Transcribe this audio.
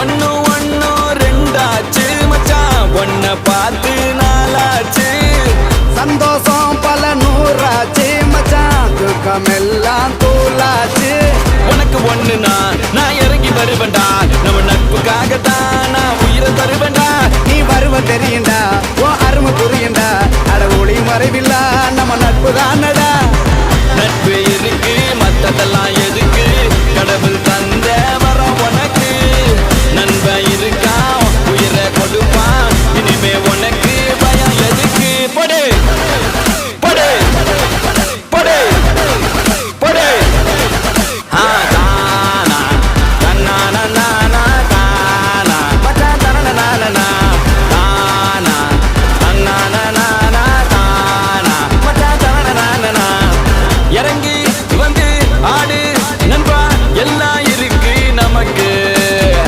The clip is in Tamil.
ஒன்னு ஒன்னு ரெண்டாச்சு மச்சான் ஒன்ன பார்த்து நாளாச்சு சந்தோஷம் பல நூறாச்சு மச்சான் துக்கமெல்லாம் தூளாச்சு உனக்கு ஒண்ணுனா நான் இறங்கி வருவேன்டா நம்ம நட்புக்காகத்தான் நான் உயிரை தருவேன்டா நீ வருவ தெரியுண்டா